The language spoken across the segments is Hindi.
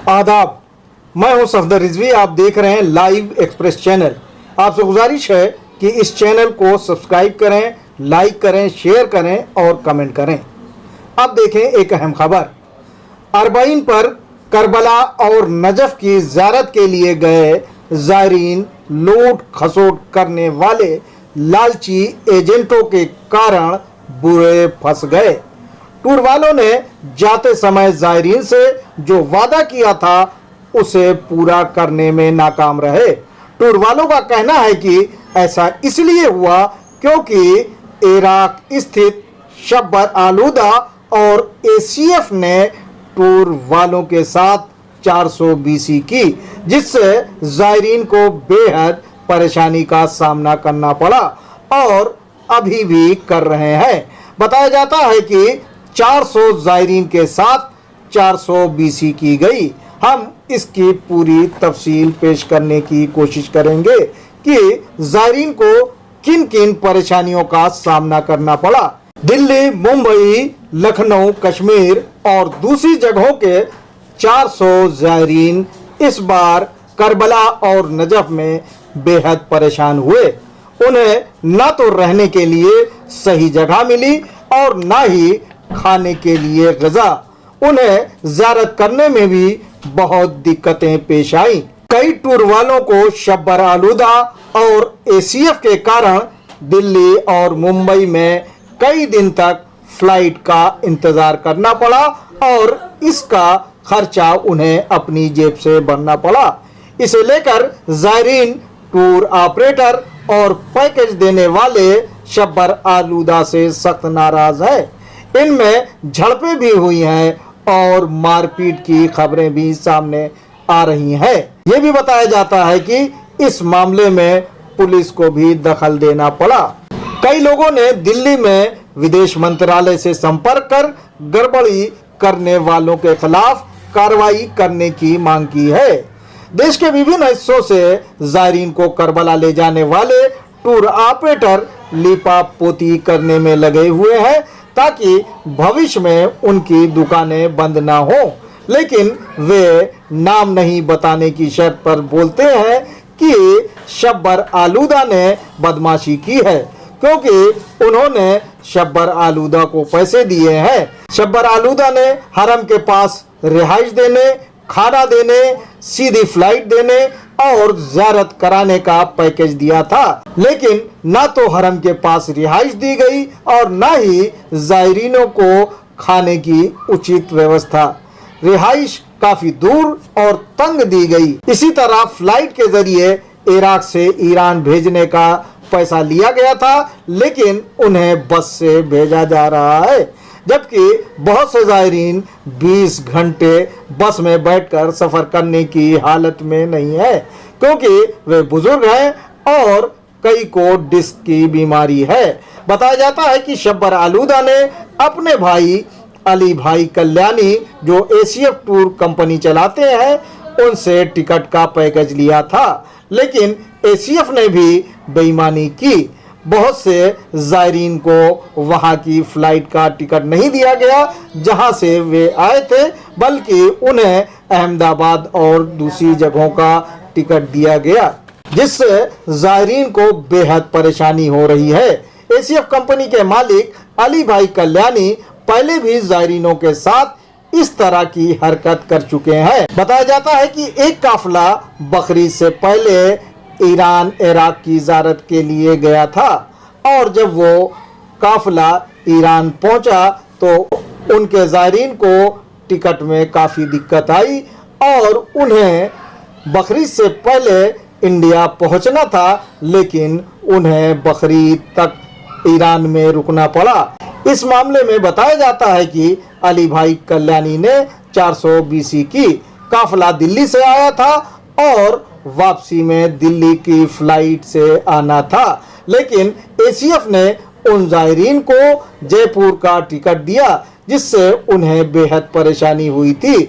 आदाब, मैं हूं सफदर रिजवी। आप देख रहे हैं लाइव एक्सप्रेस चैनल। आपसे गुजारिश है कि इस चैनल को सब्सक्राइब करें, लाइक करें, शेयर करें और कमेंट करें। अब देखें एक अहम खबर। अरबाइन पर करबला और नजफ की ज़ियारत के लिए गए ज़ायरीन लूट खसोट करने वाले लालची एजेंटों के कारण बुरे फंस गए। टूर वालों ने जाते समय ज़ायरीन से जो वादा किया था उसे पूरा करने में नाकाम रहे। टूर वालों का कहना है कि ऐसा इसलिए हुआ क्योंकि इराक स्थित शब्बर आलूदा और एसीएफ ने टूर वालों के साथ 420 की, जिससे ज़ायरीन को बेहद परेशानी का सामना करना पड़ा और अभी भी कर रहे हैं। बताया जाता है कि 400 ज़ायरीन के साथ 420 की गई। हम इसकी पूरी तफसील पेश करने की कोशिश करेंगे कि ज़ायरीन को किन किन परेशानियों का सामना करना पड़ा। दिल्ली, मुंबई, लखनऊ, कश्मीर और दूसरी जगहों के 400 ज़ायरीन इस बार करबला और नजफ में बेहद परेशान हुए। उन्हें ना तो रहने के लिए सही जगह मिली और ना ही खाने के लिए ग़िज़ा। उन्हें ज़ियारत करने में भी बहुत दिक्कतें पेश आई। कई टूर वालों को शब्बर आलूदा और एसीएफ के कारण दिल्ली और मुंबई में कई दिन तक फ्लाइट का इंतज़ार करना पड़ा और इसका खर्चा उन्हें अपनी जेब से भरना पड़ा। इसे लेकर ज़ायरीन, टूर ऑपरेटर और पैकेज देने वाले शब्बर आलूदा से सख्त नाराज है। इनमें झड़पें भी हुई हैं और मारपीट की खबरें भी सामने आ रही हैं। ये भी बताया जाता है कि इस मामले में पुलिस को भी दखल देना पड़ा। कई लोगों ने दिल्ली में विदेश मंत्रालय से संपर्क कर गड़बड़ी करने वालों के खिलाफ कार्रवाई करने की मांग की है। देश के विभिन्न हिस्सों से ज़ायरीन को करबला ले जाने वाले टूर ऑपरेटर लीपापोती करने में लगे हुए हैं ताकि भविष्य में उनकी दुकानें बंद ना हो, लेकिन वे नाम नहीं बताने की शर्त पर बोलते हैं कि शब्बर आलूदा ने बदमाशी की है क्योंकि उन्होंने शब्बर आलूदा को पैसे दिए हैं। शब्बर आलूदा ने हरम के पास रिहाइश देने, खाना देने, सीधी फ्लाइट देने और ज़ियारत कराने का पैकेज दिया था, लेकिन ना तो हरम के पास रिहाइश दी गई और ना ही ज़ायरीनों को खाने की उचित व्यवस्था। रिहाइश काफी दूर और तंग दी गई। इसी तरह फ्लाइट के जरिए इराक से ईरान भेजने का पैसा लिया गया था, लेकिन उन्हें बस से भेजा जा रहा है, जबकि बहुत से ज़ायरीन 20 घंटे बस में बैठकर सफ़र करने की हालत में नहीं है क्योंकि वे बुजुर्ग हैं और कई को डिस्क की बीमारी है। बताया जाता है कि शब्बर आलूदा ने अपने भाई अली भाई कल्याणी, जो एसीएफ टूर कंपनी चलाते हैं, उनसे टिकट का पैकेज लिया था, लेकिन एसीएफ ने भी बेईमानी की। बहुत से ज़ायरीन को वहां की फ्लाइट का टिकट नहीं दिया गया जहां से वे आए थे, बल्कि उन्हें अहमदाबाद और दूसरी जगहों का टिकट दिया गया, जिससे ज़ायरीन को बेहद परेशानी हो रही है। एसीएफ कंपनी के मालिक अली भाई कल्याणी पहले भी ज़ायरीनों के साथ इस तरह की हरकत कर चुके हैं। बताया जाता है कि एक काफिला बकरीद से पहले ईरान इराक की ज़ियारत के लिए गया था और जब वो काफिला ईरान पहुंचा तो उनके ज़ायरीन को टिकट में काफ़ी दिक्कत आई और उन्हें बकरीद से पहले इंडिया पहुंचना था, लेकिन उन्हें बकरीद तक ईरान में रुकना पड़ा। इस मामले में बताया जाता है कि अली भाई कल्याणी ने 420 की। काफिला दिल्ली से आया था और वापसी में दिल्ली की फ्लाइट से आना था, लेकिन एसीएफ ने उन ज़ायरीन को जयपुर का टिकट दिया, जिससे उन्हें बेहद परेशानी हुई थी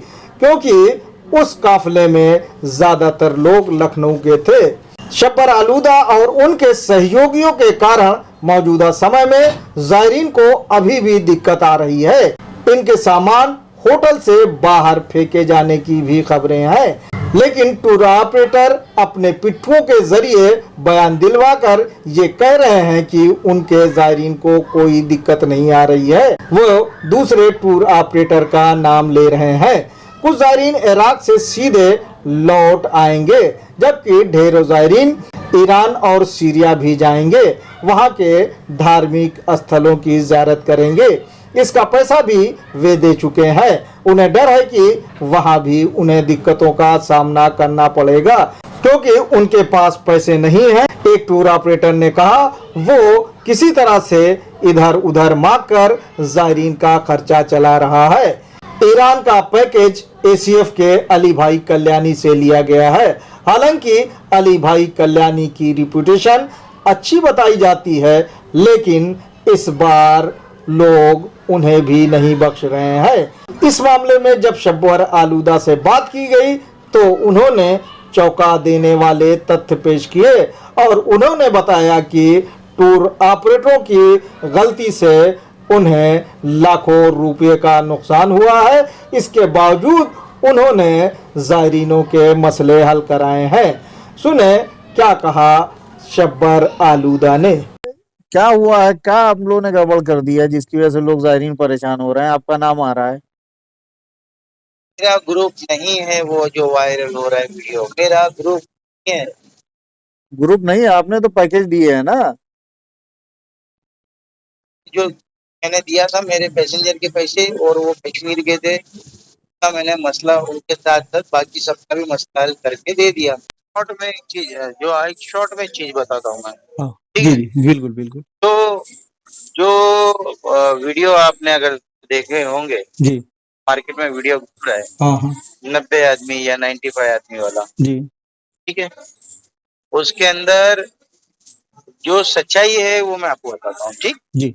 क्योंकि उस काफिले में ज़्यादातर लोग लखनऊ के थे। शब्बर आलूदा और उनके सहयोगियों के कारण मौजूदा समय में ज़ायरीन को अभी भी दिक्कत आ रही है। इनके सामान होटल से बाहर फेंके जाने की भी खबरें हैं। लेकिन टूर ऑपरेटर अपने पिट्ठुओं के जरिए बयान दिलवाकर ये कह रहे हैं कि उनके जायरीन को कोई दिक्कत नहीं आ रही है। वो दूसरे टूर ऑपरेटर का नाम ले रहे हैं। कुछ जायरीन इराक से सीधे लौट आएंगे, जबकि ढेरों जायरीन ईरान और सीरिया भी जाएंगे, वहां के धार्मिक स्थलों की ज़ियारत करेंगे। इसका पैसा भी वे दे चुके हैं। उन्हें डर है कि वहां भी उन्हें दिक्कतों का सामना करना पड़ेगा, क्योंकि उनके पास पैसे नहीं हैं। एक टूर ऑपरेटर ने कहा वो किसी तरह से इधर उधर मांग कर जायरीन का खर्चा चला रहा है। ईरान का पैकेज एसीएफ के अली भाई कल्याणी से लिया गया है। हालांकि अली भाई कल्याणी की रिपुटेशन अच्छी बताई जाती है, लेकिन इस बार लोग उन्हें भी नहीं बख्श रहे हैं। इस मामले में जब शब्बर आलूदा से बात की गई तो उन्होंने चौंका देने वाले तथ्य पेश किए और उन्होंने बताया कि टूर ऑपरेटरों की गलती से उन्हें लाखों रुपए का नुकसान हुआ है। इसके बावजूद उन्होंने जायरीनों के मसले हल कराए हैं। सुने क्या कहा शब्बर आलूदा ने। क्या हुआ है, क्या आप लोगों ने गड़बड़ कर दिया है जिसकी वजह से लोग जायरीन परेशान हो रहे हैं? आपका नाम आ रहा है। मेरा ग्रुप नहीं है वो जो वायरल हो रहा है वीडियो, मेरा ग्रुप नहीं है। ग्रुप नहीं है? आपने तो पैकेज दिए है ना। जो मैंने दिया था मेरे पैसेंजर के पैसे और वो कश्मीर के थे, का मैंने मसला उनके साथ साथ बाकी सबका भी मसला हल करके दे दिया। शॉर्ट में एक चीज है, जो एक शॉर्ट में चीज बताता हूँ मैं। ठीक है, बिल्कुल बिल्कुल। तो जो वीडियो आपने अगर देखे होंगे जी। मार्केट में वीडियो घूम रहा है, हाँ 90 आदमी या 95 आदमी वाला, जी। ठीक है, उसके अंदर जो सच्चाई है वो मैं आपको बताता हूँ। ठीक, जी।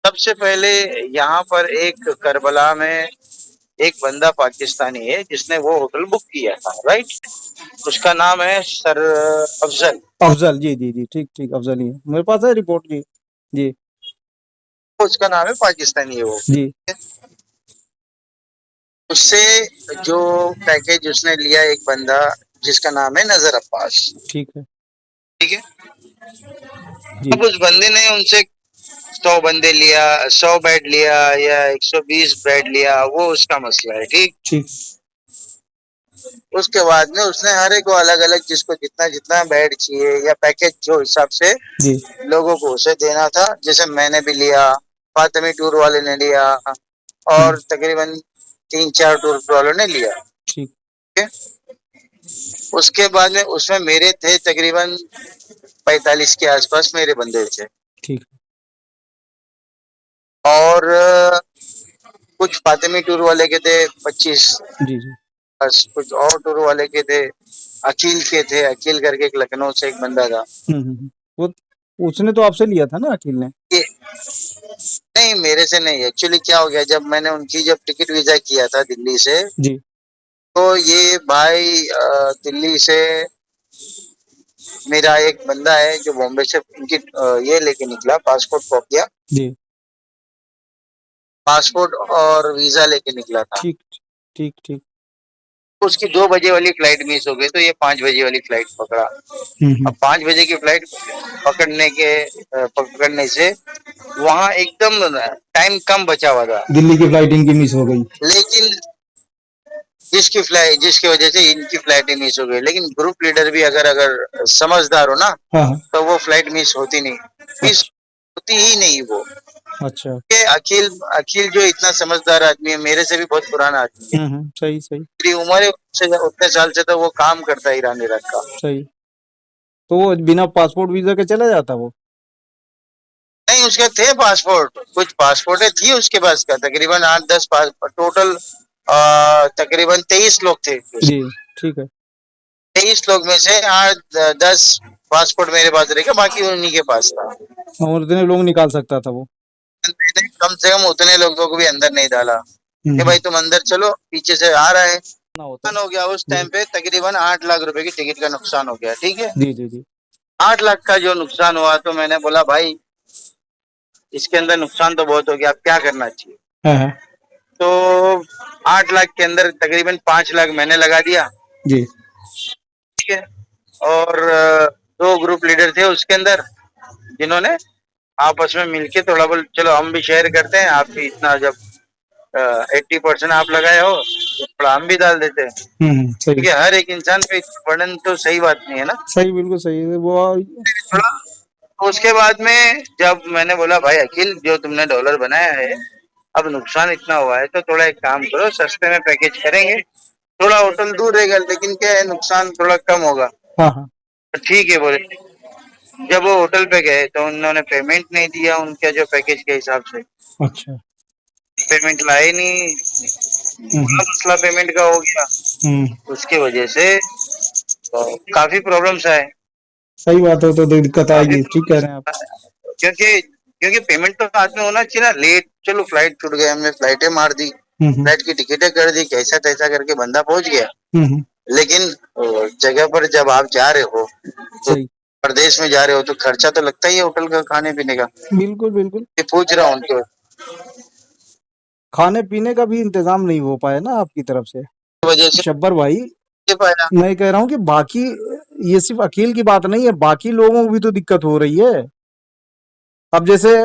सबसे पहले यहाँ पर एक करबला में एक बंदा पाकिस्तानी है जिसने वो होटल बुक किया था, राइट। उसका नाम है सर अफजल। अफजल, जी जी जी, ठीक ठीक, अफजल ही है, मेरे पास है रिपोर्ट। जी जी उसका नाम है, पाकिस्तानी है वो जी। उससे जो पैकेज उसने लिया एक बंदा जिसका नाम है नजर अब्बास, ठीक है। ठीक है। जी। अब उस बंदे ने उनसे 100 बंदे लिया, 100 बेड लिया या 120 बेड लिया, वो उसका मसला है। ठीक, ठीक। उसके बाद में उसने हर एक को अलग अलग जिसको जितना जितना बेड चाहिए या पैकेज जो हिसाब से जी। लोगों को उसे देना था, जैसे मैंने भी लिया, फातिमी टूर वाले ने लिया और तकरीबन 3-4 टूर वालों ने लिया। ठीक है। उसके बाद में उसमें मेरे थे तकरीबन 45 के आसपास मेरे बंदे थे। ठीक। और कुछ फातिमी टूर वाले के थे 25, जी जी। बस कुछ और टूर वाले के थे, अकील के थे, अकील करके एक लखनऊ से एक बंदा था। वो उसने तो आपसे लिया था ना, अकील ने? ये नहीं, मेरे से नहीं। एक्चुअली क्या हो गया, जब मैंने उनकी जब टिकट वीजा किया था दिल्ली से, जी। तो ये भाई दिल्ली से मेरा एक बंदा है जो बॉम्बे से इनकी ये लेके निकला, पासपोर्ट कॉपियां, जी। पासपोर्ट और वीजा लेके निकला था। ठीक ठीक ठीक। उसकी 2 बजे वाली फ्लाइट मिस हो गई, तो ये 5 बजे वाली फ्लाइट पकड़ा। अब 5 बजे की फ्लाइट पकड़ने से वहाँ एकदम टाइम कम बचा हुआ था। दिल्ली की फ्लाइट इनकी मिस हो गई, लेकिन जिसकी वजह से इनकी फ्लाइट मिस हो गई। लेकिन ग्रुप लीडर भी अगर समझदार हो ना, हाँ। तो वो फ्लाइट मिस होती नहीं, मिस होती ही नहीं वो। अच्छा। अखिल अखिल जो इतना समझदार आदमी है, मेरे से भी बहुत पुराना आदमी है, सही सही। मेरी उम्र से उतने साल से तो वो काम करता है ईरान इराक का। सही। तो वो बिना पासपोर्ट वीजा के चला जाता वो? नहीं, उसके थे पासपोर्ट, कुछ पासपोर्ट थी उसके पास का, तकरीबन 8-10 टोटल तकरीबन 23 लोग थे। जी। ठीक है। 23 लोग में से 8-10 पासपोर्ट मेरे पास रहेगा, बाकी उन्हीं के पास था। और इतने लोग निकाल सकता था वो? कम से कम उतने लोगों को भी अंदर नहीं डाला कि भाई तुम अंदर चलो, पीछे से आ रहा है। नुकसान हो गया उस टाइम पे, तकरीबन 8 लाख रुपए की टिकट का नुकसान हो गया। ठीक है, जी जी जी। 8 लाख का जो नुकसान हुआ, तो मैंने बोला भाई इसके अंदर नुकसान तो बहुत हो गया, अब क्या करना चाहिए। तो 8 लाख के अंदर तकरीबन 5 लाख मैंने लगा दिया। जी। ठीक है। और 2 ग्रुप लीडर थे उसके अंदर, जिन्होंने आपस में मिलके थोड़ा बहुत चलो हम भी शेयर करते हैं, आप भी इतना जब 80% आप लगाए हो तो थोड़ा हम भी डाल देते हैं, सही। क्योंकि हर एक इंसान पे बर्डन तो सही बात नहीं है ना। सही, बिल्कुल सही है वो। थोड़ा उसके बाद में जब मैंने बोला भाई अखिल जो तुमने डॉलर बनाया है, अब नुकसान इतना हुआ है तो थोड़ा एक काम करो, सस्ते में पैकेज करेंगे, थोड़ा होटल दूर रहेगा लेकिन क्या है नुकसान थोड़ा कम होगा। हाँ हाँ। तो ठीक है बोले। जब वो होटल पे गए तो उन्होंने पेमेंट नहीं दिया उनके जो पैकेज के हिसाब से, अच्छा। पेमेंट लाए नहीं, बड़ा मसला पेमेंट का हो गया। उसकी वजह से तो काफी प्रॉब्लम्स आए। सही बात है, तो दिक्कत काफी आएगी, ठीक कह रहे हैं आप। क्योंकि क्योंकि पेमेंट तो हाथ में होना चाहिए ना। लेट चलो फ्लाइट छूट गया, हमने फ्लाइटें मार दी, फ्लाइट की टिकटें कर दी, कैसा तैसा करके बंदा पहुंच गया। लेकिन जगह पर जब आप जा रहे हो तो सही। प्रदेश में जा रहे हो तो खर्चा तो लगता ही है होटल का, खाने पीने का। बिल्कुल बिल्कुल। ये पूछ रहा हूँ उनको खाने पीने का भी इंतजाम नहीं हो पाया ना आपकी तरफ से। वजह से शब्बर भाई, दे पाया। मैं कह रहा हूँ कि बाकी, ये सिर्फ अकील की बात नहीं है, बाकी लोगों को भी तो दिक्कत हो रही है। अब जैसे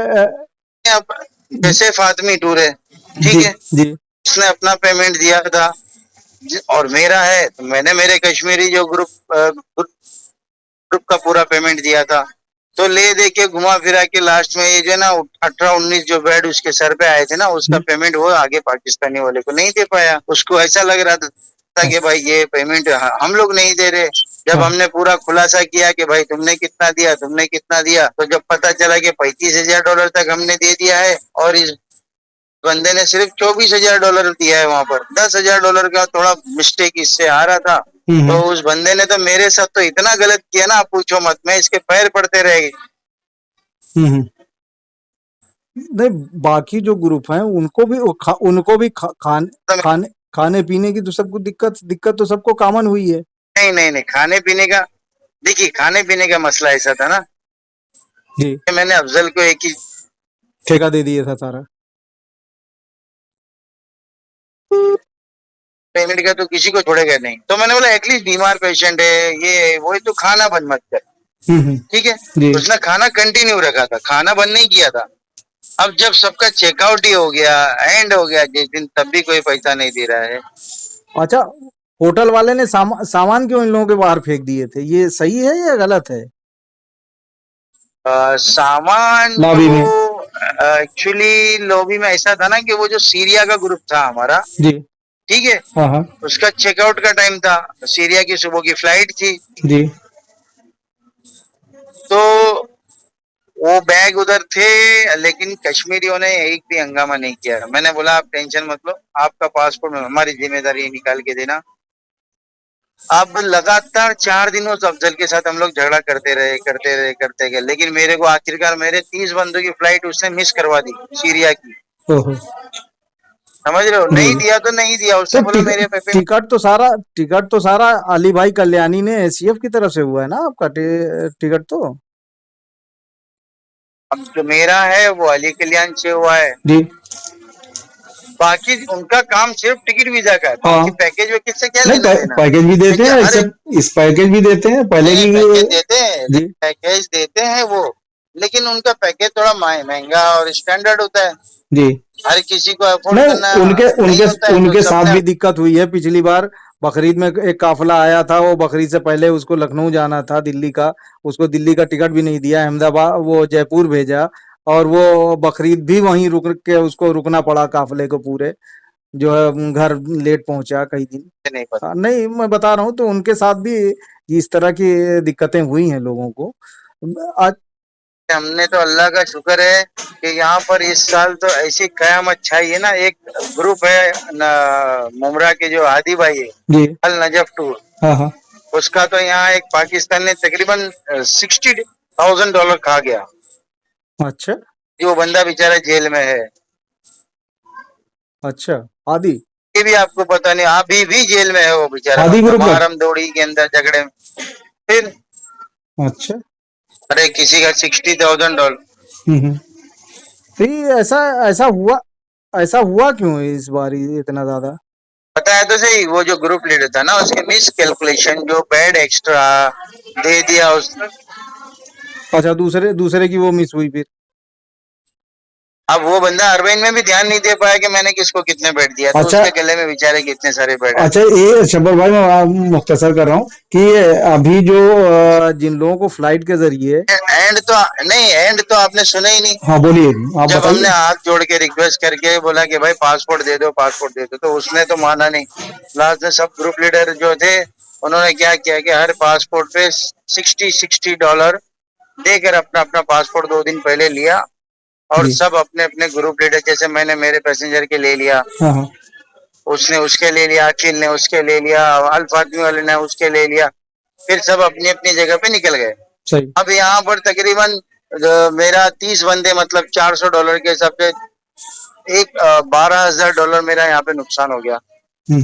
अब जैसे फातिमी टूर है, ठीक जी है, जी। उसने अपना पेमेंट दिया था और मेरा है तो मैंने मेरे कश्मीरी जो ग्रुप का पूरा पेमेंट दिया था। तो ले दे के घुमा फिरा के लास्ट में ये जो है ना 18-19 जो बेड उसके सर पे आए थे ना, उसका पेमेंट वो आगे पाकिस्तानी वाले को नहीं दे पाया। उसको ऐसा लग रहा था कि भाई ये पेमेंट हम लोग नहीं दे रहे। जब हमने पूरा खुलासा किया कि भाई तुमने कितना दिया, तुमने कितना दिया, तो जब पता चला कि $35,000 तक हमने दे दिया है और इस बंदे ने सिर्फ $24,000 दिया है। वहां पर $10,000 का थोड़ा मिस्टेक इससे आ रहा था। तो उस बंदे ने तो मेरे साथ तो इतना गलत किया ना, आप पूछो मत, मैं इसके पैर पड़ते रह गए। नहीं, बाकी जो ग्रुप हैं उनको भी उनको भी खाने पीने की तो सबको दिक्कत तो सबको कॉमन हुई है। नहीं नहीं नहीं, खाने पीने का देखिए, खाने पीने का मसला ऐसा था ना जी। कि मैंने अफजल को एक ही ठेका दे दिया था सारा। पेमेंट का तो किसी को छोड़ेगा नहीं। तो मैंने बोला एटलीस्ट बीमार पेशेंट है ये वो, तो खाना बंद मत कर। ठीक है जी। उसने खाना कंटिन्यू रखा था, खाना बंद नहीं किया था। अब जब सबका चेकआउट ही हो गया, एंड हो गया जिस दिन, तब भी कोई पैसा नहीं दे रहा है। अच्छा, होटल वाले ने सामान क्यों इन लोगों के बाहर फेंक दिए थे, ये सही है या गलत है? सामान लॉबी में। एक्चुअली लॉबी में ऐसा था ना कि वो जो सीरिया का ग्रुप था हमारा, जी। ठीक है, हाँ हाँ। उसका चेकआउट का टाइम था, सीरिया की सुबह की फ्लाइट थी। जी। तो वो बैग उधर थे, लेकिन कश्मीरियों ने एक भी हंगामा नहीं किया। मैंने बोला आप टेंशन मत लो, आपका पासपोर्ट हमारी जिम्मेदारी निकाल के देना। अब लगातार 4 दिन उस अफजल के साथ हम लोग झगड़ा करते गए, लेकिन मेरे को आखिरकार मेरे 30 बंदों की फ्लाइट उसने मिस करवा दी सीरिया की। समझ रहे हो, नहीं दिया तो नहीं दिया, उसने बोला मेरे पे टिकट तो सारा अली भाई कल्याणी ने एसीएफ की तरफ से हुआ है ना आपका टिकट तो। अब जो मेरा है वो अली कल्याण से हुआ है जी। बाकी उनका काम सिर्फ टिकट वीजा का है, बाकी पैकेज वैकेज से क्या लेना देना। पैकेज भी देते हैं, इस पैकेज भी देते हैं, पहले भी पैकेज देते हैं, पैकेज देते हैं वो, लेकिन उनका पैकेज थोड़ा महंगा और स्टैंडर्ड होता है जी। हर किसी को अफोर्ड करना उनके साथ भी दिक्कत हुई है। पिछली बार बकरीद में एक काफिला आया था, वो बकरीद से पहले उसको लखनऊ जाना था दिल्ली का, उसको दिल्ली का टिकट भी नहीं दिया, अहमदाबाद वो जयपुर भेजा, और वो बकरीद भी वहीं रुक के उसको रुकना पड़ा काफिले को पूरे, जो है घर लेट पहुंचा कई दिन। नहीं पता। नहीं, मैं बता रहा हूँ, तो उनके साथ भी इस तरह की दिक्कतें हुई हैं लोगों को। आज हमने तो अल्लाह का शुक्र है कि यहाँ पर इस साल तो ऐसी कयामत छाई है ना। एक ग्रुप है मुमरा के जो हादी भाई है जी। अल नजफ टूर, हाँ। उसका तो यहाँ एक पाकिस्तान ने तकरीबन $60,000 खा गया। अच्छा। जो बंदा बेचारा जेल में है। अच्छा, आदि ये भी आपको पता नहीं, अभी भी जेल में है वो बेचारा, मुहर्रम दौड़ी के अंदर झगड़े में। फिर अच्छा, अरे किसी का $60,000। तो ये ऐसा ऐसा हुआ क्यों इस बार इतना ज्यादा? पता है तो सही, वो जो ग्रुप लीडर था ना, उसके मिस कैलकुलेशन, जो पेड एक्स्ट्रा दे दिया उसने। अच्छा, दूसरे दूसरे की वो मिस हुई फिर? अब वो बंदा अरविंद में भी ध्यान नहीं दे पाया कि मैंने किसको कितने बेट दिया, तो अच्छा। उसके गले में बेचारे कितने सारे बेट। अच्छा, ये शब्बर भाई मैं मुख्तसर कर रहा हूँ कि अभी जो जिन लोगों को फ्लाइट के जरिए एंड तो नहीं, एंड तो आपने सुना ही नहीं। हाँ बोलिए, आप जब हमने बताइए। हाथ जोड़ के रिक्वेस्ट करके बोला कि भाई पासपोर्ट दे दो, पासपोर्ट दे दो, तो उसने तो माना नहीं। लास्ट में सब ग्रुप लीडर जो थे, उन्होंने क्या किया कि हर पासपोर्ट पे $60 देकर अपना अपना पासपोर्ट 2 दिन पहले लिया, और जी। सब अपने अपने ग्रुप लीडर, जैसे मैंने मेरे पैसेंजर के ले लिया, हाँ हाँ। उसने उसके ले लिया, अखिल ने उसके ले लिया, अल फातमी वाले ने उसके ले लिया, फिर सब अपनी अपनी जगह पे निकल गए। सही। अब यहाँ पर तकरीबन मेरा 30 बंदे, मतलब $400 के हिसाब से एक $12,000 मेरा यहाँ पे नुकसान हो गया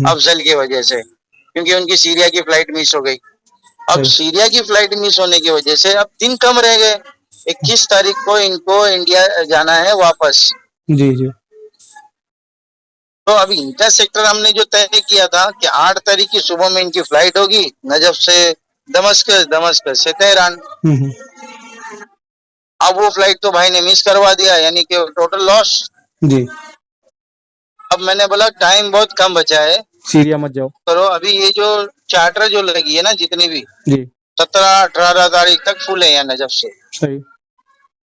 अफजल की वजह से, क्योंकि उनकी सीरिया की फ्लाइट मिस हो गई। अब सीरिया की फ्लाइट मिस होने की वजह से अब दिन कम रह गए। 21 तारीख को इनको इंडिया जाना है वापस। जी जी। तो अभी इंटर सेक्टर हमने जो तय किया था कि 8 तारीख की सुबह में इनकी फ्लाइट होगी, नजफ से दमस्कस, दमस्कस से तेहरान। अब वो फ्लाइट तो भाई ने मिस करवा दिया, यानी कि टोटल लॉस। जी। अब मैंने बोला टाइम बहुत कम बचा है, सीरिया मत जाओ। करो। अभी ये जो चार्टर जो लगी है ना, जितनी भी, जी। 17-18 तारीख तक फुल है यहाँ नजफ से। सही।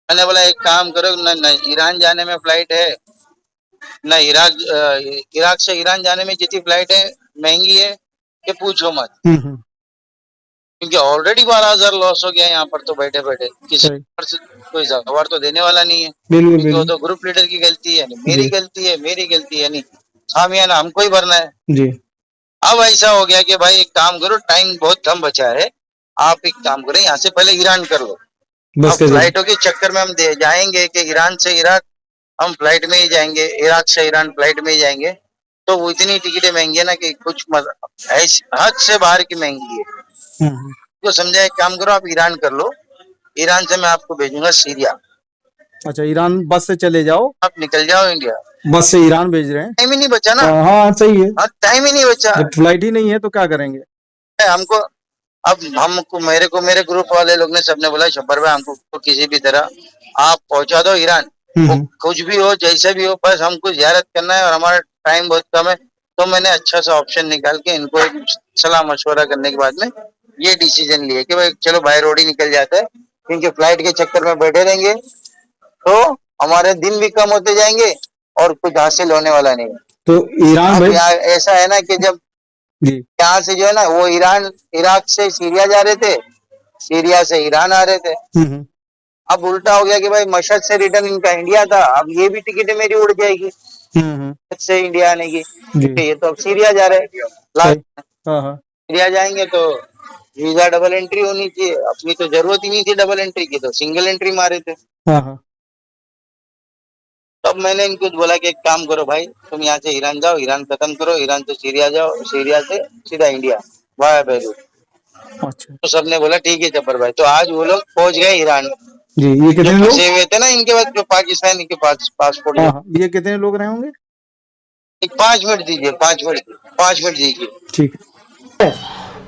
मैंने बोला एक काम करो, न ईरान जाने में फ्लाइट है, न इराक से ईरान जाने में जितनी फ्लाइट है महंगी है कि पूछो मत। क्योंकि ऑलरेडी 12,000 लॉस हो गया यहाँ पर, तो बैठे बैठे किसी से कोई जवाब तो देने वाला नहीं है। क्योंकि वो तो ग्रुप लीडर की गलती है, मेरी गलती है, मेरी गलती है नहीं, खामियाना हमको ही भरना है जी। अब ऐसा हो गया कि भाई एक काम करो, टाइम बहुत कम बचा है, आप एक काम करें, यहाँ से पहले ईरान कर लो। अब फ्लाइटों के चक्कर में हम जाएंगे कि ईरान से इराक हम फ्लाइट में ही जाएंगे, इराक से ईरान फ्लाइट में ही जाएंगे, तो वो इतनी टिकटें महंगी है ना कि कुछ हद से बाहर की महंगी है। तो समझा, एक काम करो आप ईरान कर लो, ईरान से मैं आपको भेजूंगा सीरिया। अच्छा, ईरान बस से चले जाओ, आप निकल जाओ इंडिया। बस से ईरान भेज रहे हैं, टाइम ही नहीं बचा ना। हाँ सही है, टाइम ही नहीं बचा, फ्लाइट ही नहीं है तो क्या करेंगे हमको। अब हमको, मेरे ग्रुप वाले लोग ने सबने बोला शब्बर भाई हमको किसी भी तरह आप पहुंचा दो ईरान, कुछ भी हो जैसे भी हो, बस हमको जियारत करना है और हमारा टाइम बहुत कम है। तो मैंने अच्छा सा ऑप्शन निकाल के इनको एक सलाह मशवरा करने के बाद में ये डिसीजन लिया कि भाई चलो बाय रोड ही निकल जाता है, क्योंकि फ्लाइट के चक्कर में बैठे रहेंगे तो हमारे दिन भी कम होते जाएंगे और कुछ हासिल होने वाला नहीं। तो ईरान ऐसा है ना कि जब यहाँ से जो है ना, वो इराक से सीरिया जा रहे थे, सीरिया से ईरान आ रहे थे। अब उल्टा हो गया कि भाई मशहद से रिटर्न इनका इंडिया था, अब ये भी टिकट मेरी उड़ जाएगी से इंडिया आने की। ये तो अब सीरिया जा रहे हैं, सीरिया जाएंगे तो वीजा डबल एंट्री होनी चाहिए, अपनी तो जरूरत ही नहीं थी डबल एंट्री की, तो सिंगल एंट्री मारे थे। तब मैंने इनको बोला कि एक काम करो भाई, तुम यहाँ से ईरान जाओ, ईरान खत्म करो, ईरान से सीरिया जाओ, सीरिया से सीधा इंडिया वाया बेरूत। अच्छा। तो सबने बोला ठीक है जब्बर भाई। तो आज वो लोग पहुंच गए ईरान। जी। ये कितने लोग फंसे हुए थे ना इनके पास, जो पाकिस्तान के पास पासपोर्ट। ये कितने लोग रहे होंगे? एक 5 मिनट दीजिए, 5 मिनट दीजिए। ठीक है।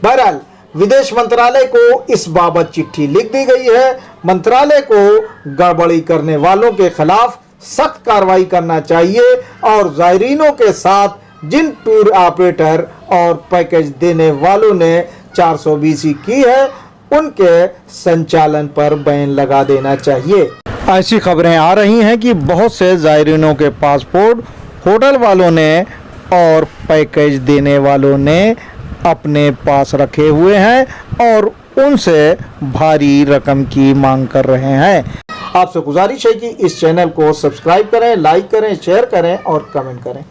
बहरहाल विदेश मंत्रालय को इस बाबत चिट्ठी लिख दी गई है। मंत्रालय को गड़बड़ी करने वालों के खिलाफ सख्त कार्रवाई करना चाहिए और ज़ायरीनों के साथ जिन टूर ऑपरेटर और पैकेज देने वालों ने 420 की है, उनके संचालन पर बैन लगा देना चाहिए। ऐसी खबरें आ रही हैं कि बहुत से ज़ायरीनों के पासपोर्ट होटल वालों ने और पैकेज देने वालों ने अपने पास रखे हुए हैं और उनसे भारी रकम की मांग कर रहे हैं। आपसे गुजारिश है कि इस चैनल को सब्सक्राइब करें, लाइक करें, शेयर करें और कमेंट करें।